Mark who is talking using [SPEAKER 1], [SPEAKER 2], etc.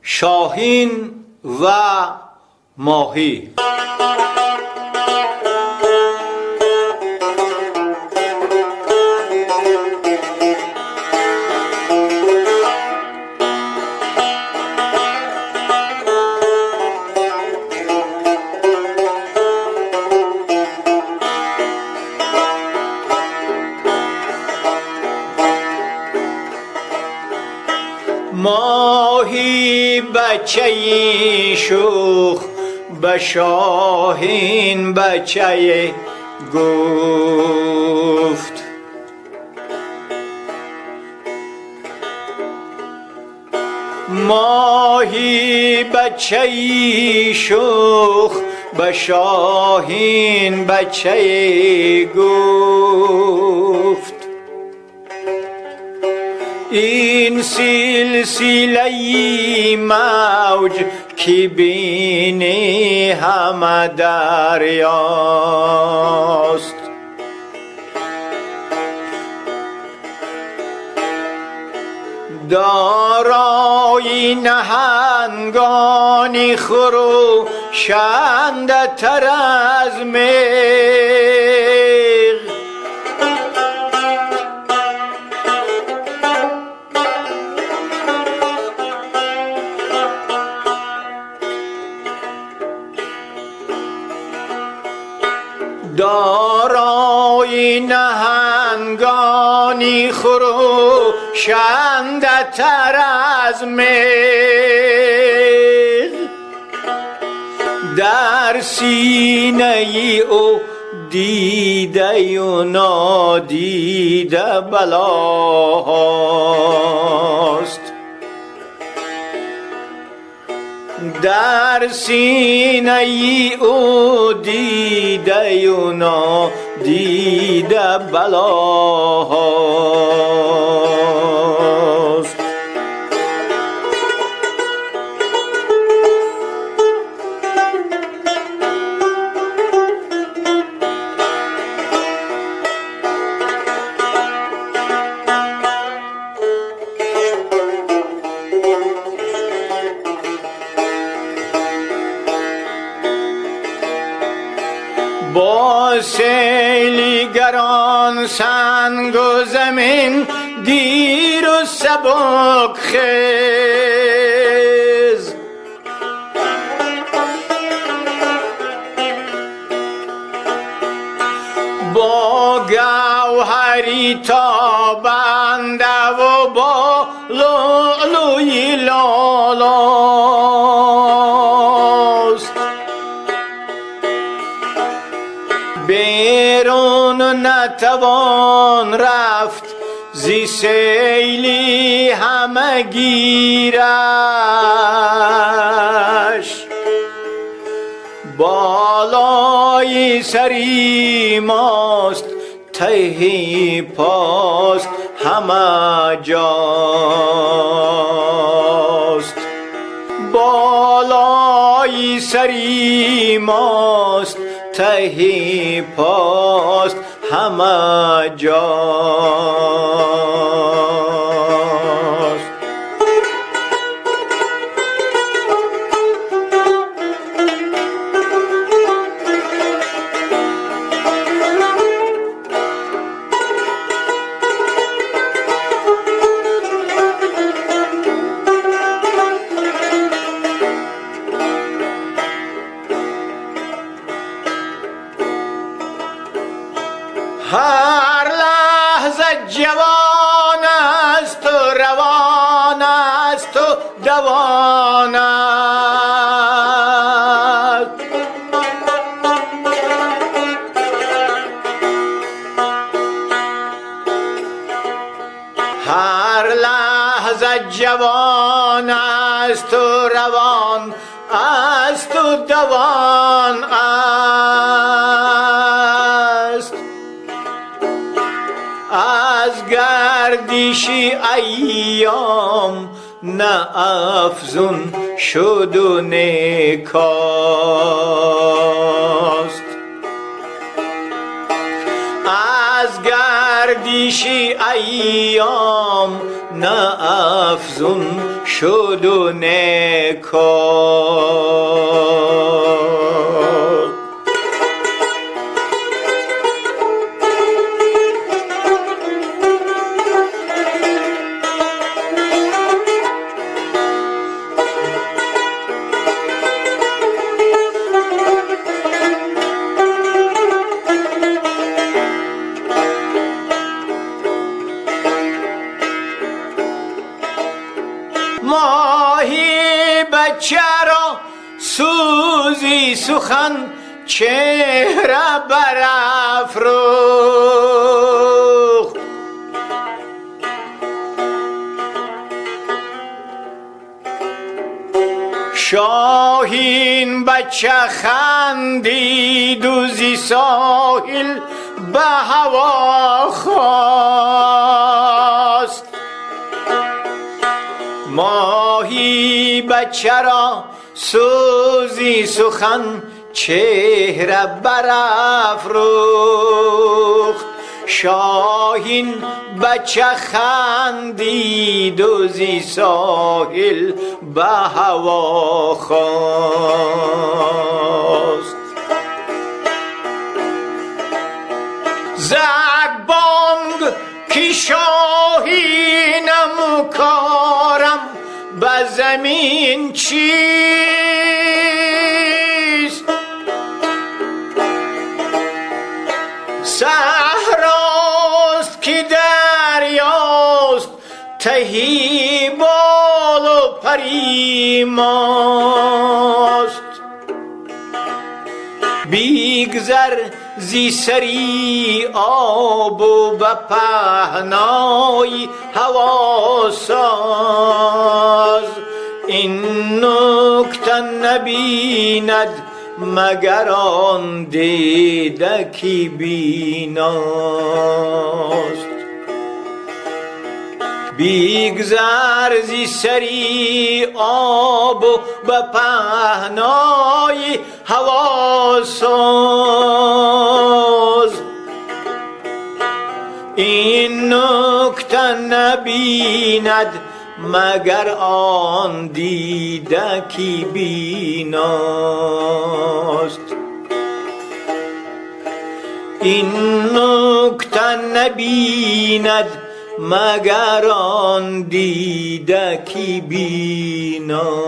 [SPEAKER 1] شاهین و ماهی. ماهی بچه شوخ به شاهین بچه گفت. ماهی بچه شوخ به شاهین بچه گفت. این سلسله موج که بینی همه دریاست. دارای نهنگانی خروشنده تر از میغ. دارای نهنگانی خروشنده تر از میغ. در سینه او دیده و نادیده بلاست. در سینه او دیده و نادیده بلاست. با سیلی گران سنگ و زمین گیر و سبک خیز. با گوهری تابنده و با لؤلؤی لالاست. بیرون نتوان رفت زی سیلی همه گیرش. بالای سری ماست ته پاست همه جاست. بالای سری ماست ته پاست همه جاست. هر لحظه جوان است و روان است و دوان است. هر لحظه جوان است و روان است و دوان است. از گردشی ایام نه افزون شد و نکاست. از گردشی گردشی ایام نه افزون شد و نکات. ماهی بچه را سوزی سخن چهره برافروخت. شاهین بچه خندید و زی ساحل به هوا خواست. ماهی بچه را سوزی سخن چهره برافروخت. شاهین بچه خندید و زی ساحل به هوا خواست. زد بانگ که شاهینم کارم به زمین چیست؟ صحراست که دریاست تهی بال و پری ماست. بیگذر زی سری آب و به پهنای هوا ساز. این نکته نبیند مگر آن دیده که بیناست. بیگذر زی سری آب و به پهنای هوا ساز. این نکته نبیند مگر آن دیده که بیناست. این نکته نبیند مگر آن دیده که بیناست.